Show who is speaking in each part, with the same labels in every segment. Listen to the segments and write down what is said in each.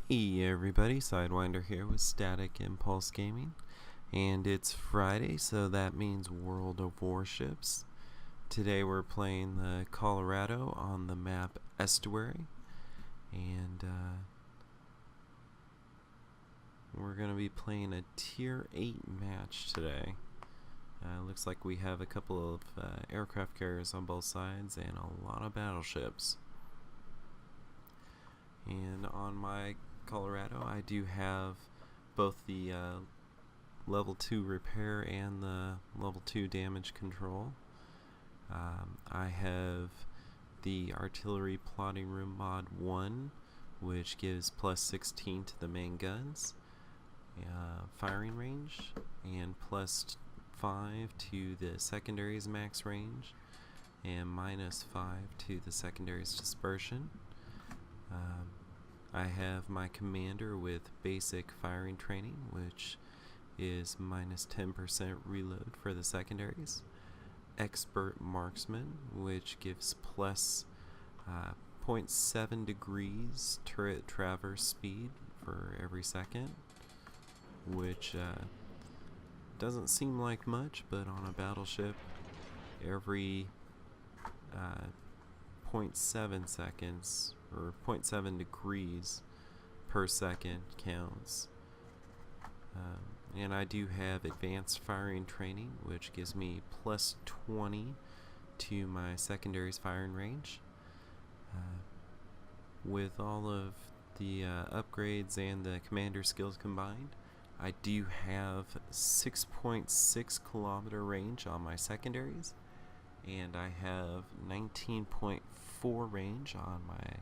Speaker 1: Hey everybody, Sidewinder here with Static Impulse Gaming, and it's Friday, so that means World of Warships. Today we're playing the Colorado on the map Estuary, and we're going to be playing a Tier 8 match today. Looks like we have a couple of aircraft carriers on both sides and a lot of battleships. And on my Colorado, I do have both the level 2 repair and the level 2 damage control. I have the artillery plotting room mod 1, which gives plus 16 to the main guns firing range, and plus 5 to the secondaries max range, and minus 5 to the secondaries dispersion. I have my commander with basic firing training, which is minus 10% reload for the secondaries. Expert marksman, which gives plus 0.7 degrees turret traverse speed for every second, which doesn't seem like much, but on a battleship, every 0.7 seconds or 0.7 degrees per second counts. And I do have advanced firing training, which gives me plus 20 to my secondaries firing range. With all of the upgrades and the commander skills combined, I do have 6.6 kilometer range on my secondaries, and I have 19.4 range on my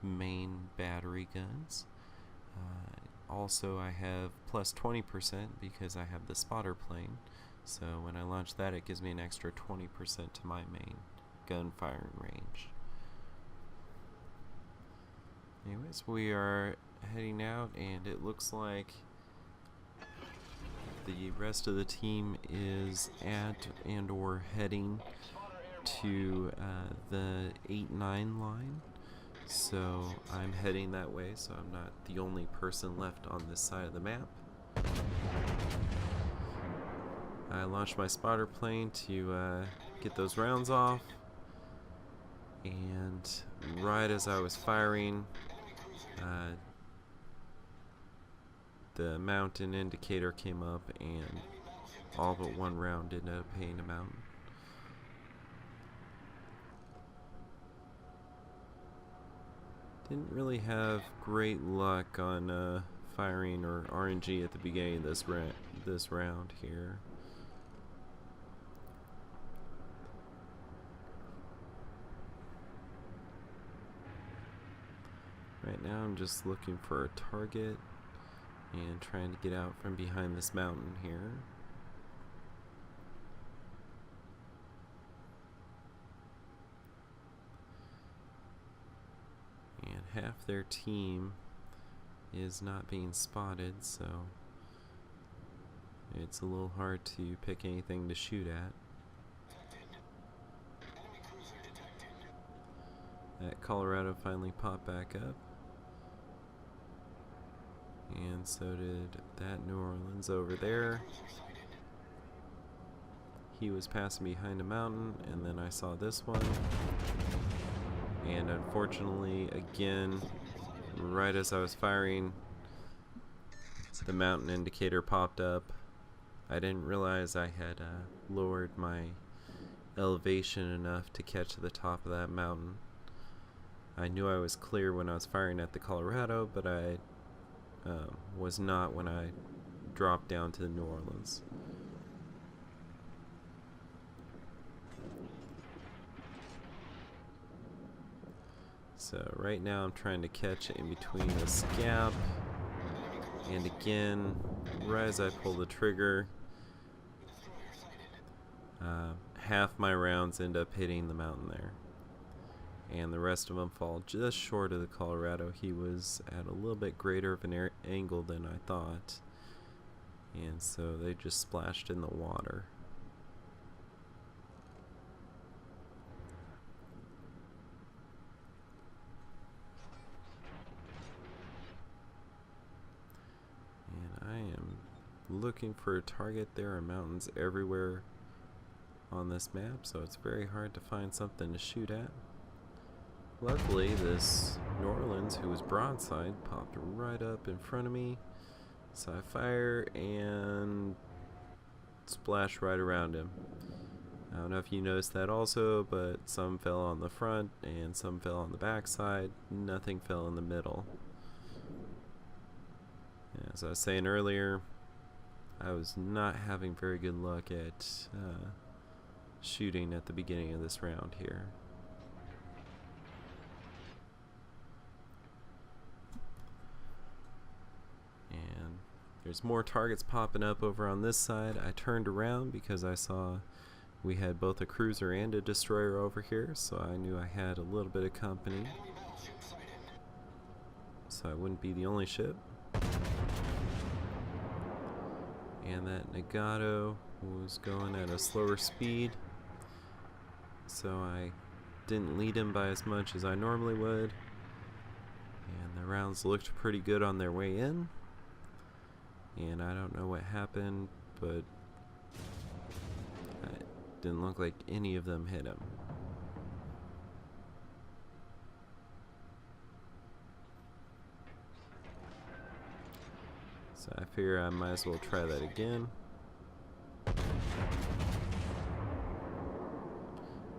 Speaker 1: main battery guns. Also, I have plus 20% because I have the spotter plane, so when I launch that, it gives me an extra 20% to my main gun firing range. Anyways, we are heading out, and it looks like the rest of the team is at and or heading to the 8-9 line. So I'm heading that way, so I'm not the only person left on this side of the map. I launched my spotter plane to get those rounds off, and right as I was firing, the mountain indicator came up, and all but one round ended up hitting a mountain. Didn't really have great luck on firing or RNG at the beginning of this round here. Right now I'm just looking for a target and trying to get out from behind this mountain here. And half their team is not being spotted, so it's a little hard to pick anything to shoot at. That Colorado finally popped back up, and so did that New Orleans over there. He was passing behind a mountain, and then I saw this one, and unfortunately, again, right as I was firing, the mountain indicator popped up. I didn't realize I had lowered my elevation enough to catch the top of that mountain. I knew I was clear when I was firing at the Colorado, but I was not when I dropped down to the New Orleans. So right now I'm trying to catch it in between this gap, and again, right as I pull the trigger, half my rounds end up hitting the mountain there, and the rest of them fall just short of the Colorado. He was at a little bit greater of an angle than I thought, and so they just splashed in the water. looking for a target. There are mountains everywhere on this map, so it's very hard to find something to shoot at. Luckily, this New Orleans, who was broadside, popped right up in front of me. So I fire and splash right around him. I don't know if you noticed that also, but some fell on the front and some fell on the back side. Nothing fell in the middle. As I was saying earlier, I was not having very good luck at shooting at the beginning of this round here. And there's more targets popping up over on this side. I turned around because I saw we had both a cruiser and a destroyer over here, so I knew I had a little bit of company, so I wouldn't be the only ship. And that Nagato was going at a slower speed, so I didn't lead him by as much as I normally would. And the rounds looked pretty good on their way in, and I don't know what happened, but it didn't look like any of them hit him. So I figure I might as well try that again.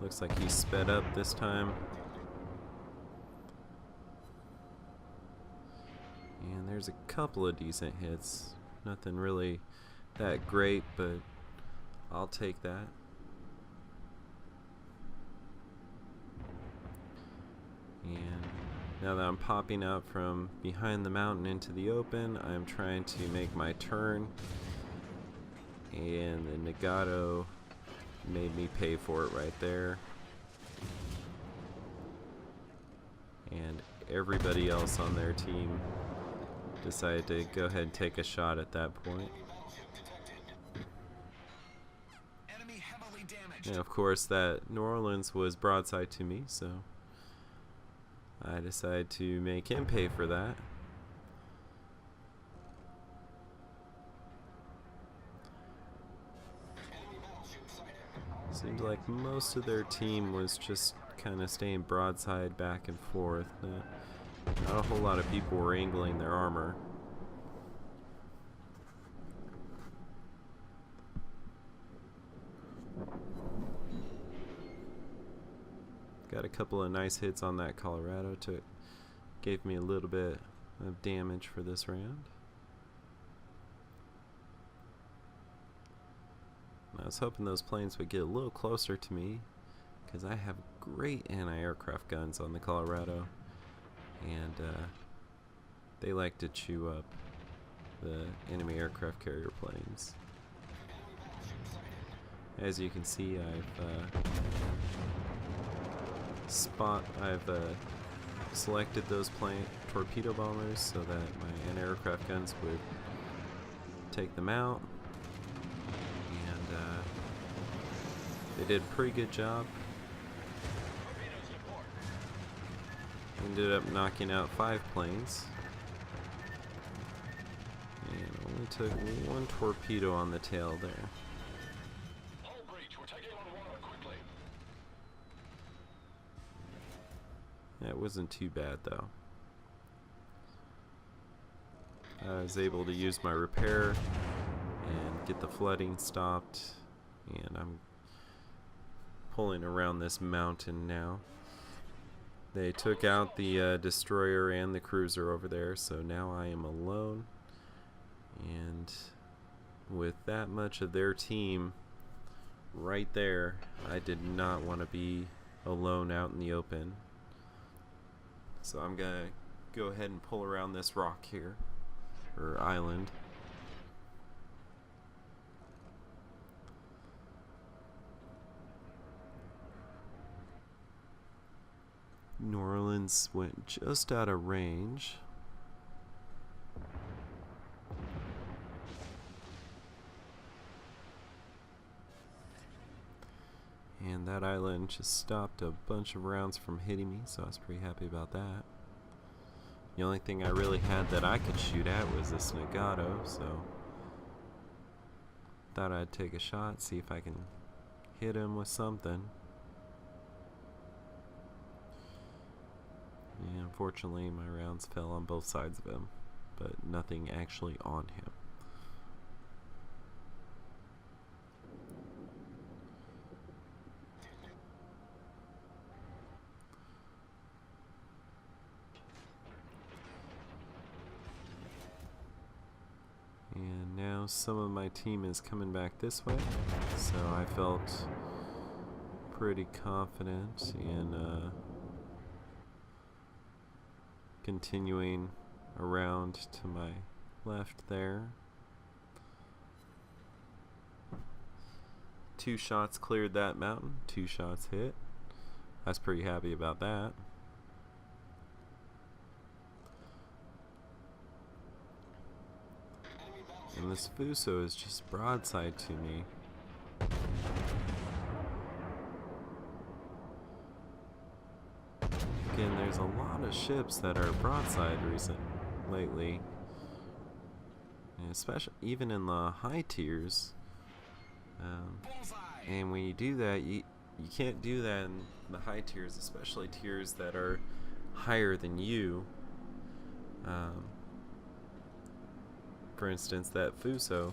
Speaker 1: Looks like he sped up this time. And there's a couple of decent hits. Nothing really that great, but I'll take that. And now that I'm popping out from behind the mountain into the open, I'm trying to make my turn, and the Nagato made me pay for it right there. And everybody else on their team decided to go ahead and take a shot at that point. And of course that New Orleans was broadside to me, so I decided to make him pay for that. Seems like most of their team was just kind of staying broadside back and forth. Not a whole lot of people were angling their armor. Got a couple of nice hits on that Colorado. Gave me a little bit of damage for this round. I was hoping those planes would get a little closer to me, because I have great anti-aircraft guns on the Colorado, and they like to chew up the enemy aircraft carrier planes. As you can see, I've selected those torpedo bombers so that my anti-aircraft guns would take them out, and they did a pretty good job. Ended up knocking out 5 planes, and only took 1 torpedo on the tail there. That wasn't too bad though. I was able to use my repair and get the flooding stopped, and I'm pulling around this mountain now. They took out the destroyer and the cruiser over there, so now I am alone, and with that much of their team right there, I did not want to be alone out in the open. So I'm gonna go ahead and pull around this rock here, or island. New Orleans went just out of range. And that island just stopped a bunch of rounds from hitting me, so I was pretty happy about that. The only thing I really had that I could shoot at was this Nagato, so thought I'd take a shot, see if I can hit him with something. And unfortunately, my rounds fell on both sides of him, but nothing actually on him. And now some of my team is coming back this way, so I felt pretty confident in continuing around to my left there. 2 shots cleared that mountain, 2 shots hit. I was pretty happy about that. And this Fuso is just broadside to me. Again, there's a lot of ships that are broadside lately. And especially even in the high tiers. And when you do that, you can't do that in the high tiers, especially tiers that are higher than you. For instance, that Fuso,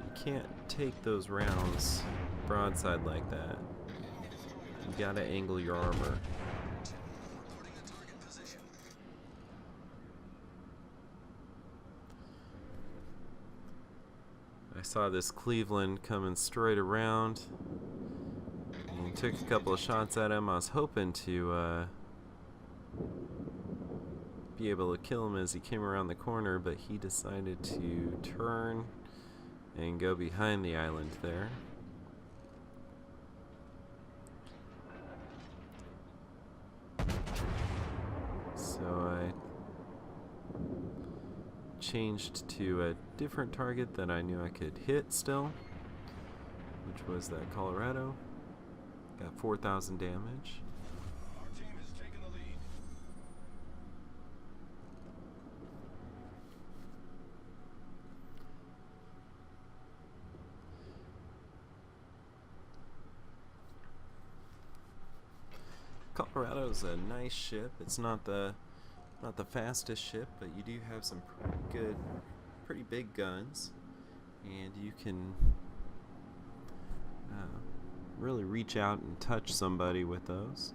Speaker 1: you can't take those rounds broadside like that. You gotta angle your armor. I saw this Cleveland coming straight around and took a couple of shots at him. I was hoping to be able to kill him as he came around the corner, but he decided to turn and go behind the island there. So I changed to a different target that I knew I could hit still, which was that Colorado. Got 4,000 damage. Colorado's a nice ship. It's not the fastest ship, but you do have some pretty big guns, and you can really reach out and touch somebody with those.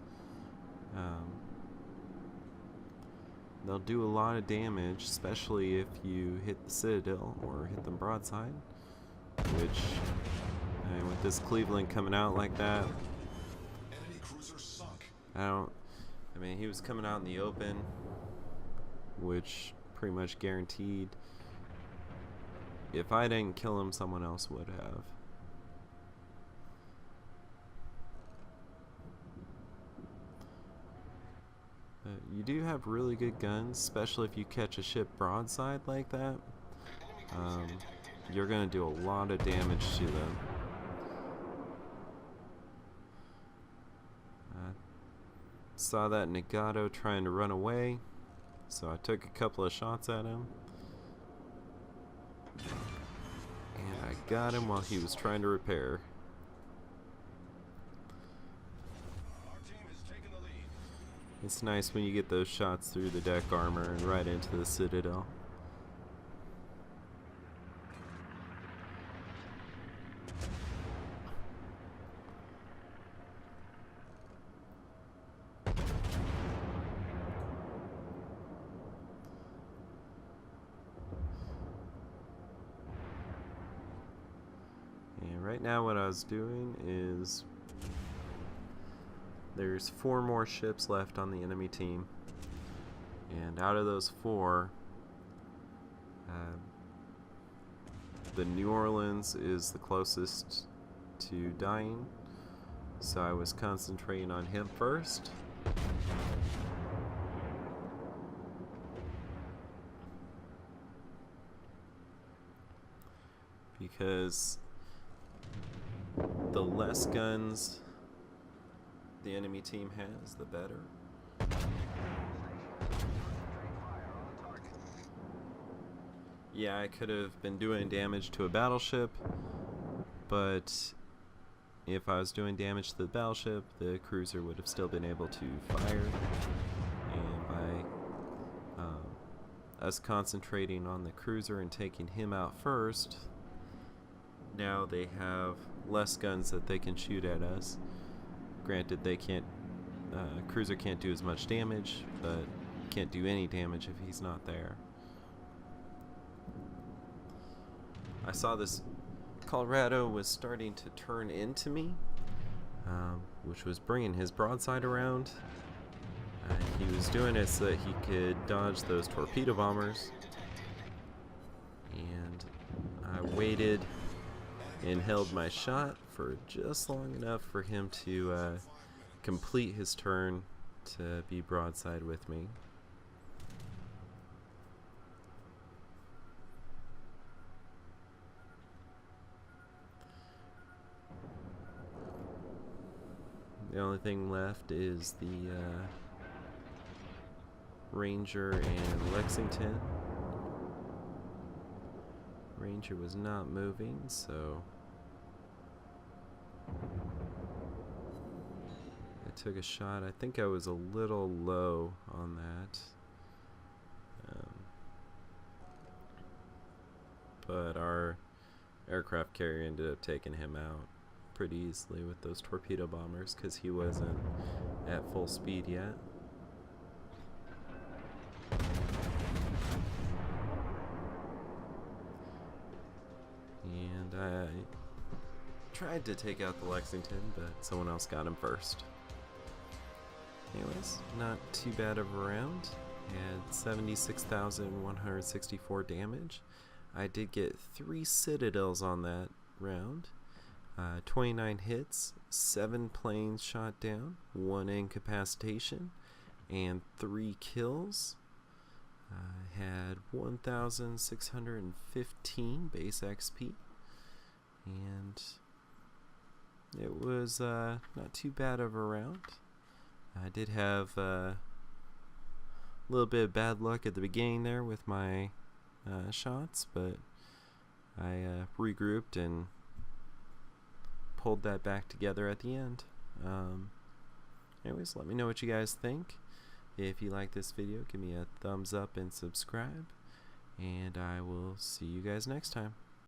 Speaker 1: They'll do a lot of damage, especially if you hit the citadel or hit them broadside, which with this Cleveland coming out like that, I mean, he was coming out in the open, which pretty much guaranteed if I didn't kill him, someone else would have. You do have really good guns, especially if you catch a ship broadside like that. You're going to do a lot of damage to them. Saw that Nagato trying to run away, so I took a couple of shots at him. And I got him while he was trying to repair. It's nice when you get those shots through the deck armor and right into the citadel. And right now what I was doing is there's 4 more ships left on the enemy team, and out of those 4, the New Orleans is the closest to dying, so I was concentrating on him first. Because the less guns the enemy team has, the better. Yeah, I could have been doing damage to a battleship, but if I was doing damage to the battleship, the cruiser would have still been able to fire, and by us concentrating on the cruiser and taking him out first, now they have less guns that they can shoot at us. Granted, they can't, cruiser can't do as much damage, but can't do any damage if he's not there. I saw this Colorado was starting to turn into me, which was bringing his broadside around. He was doing it so that he could dodge those torpedo bombers, and I waited and held my shot for just long enough for him to complete his turn to be broadside with me. The only thing left is the Ranger and Lexington. Ranger was not moving, so I took a shot. I think I was a little low on that. But our aircraft carrier ended up taking him out pretty easily with those torpedo bombers because he wasn't at full speed yet. And I tried to take out the Lexington, but someone else got him first. Anyways, not too bad of a round. Had 76,164 damage. I did get 3 citadels on that round. 29 hits, 7 planes shot down, 1 incapacitation, and 3 kills. Had 1,615 base XP, and it was not too bad of a round. I did have a little bit of bad luck at the beginning there with my shots, but I regrouped and pulled that back together at the end. Anyways, let me know what you guys think. If you like this video, give me a thumbs up and subscribe, and I will see you guys next time.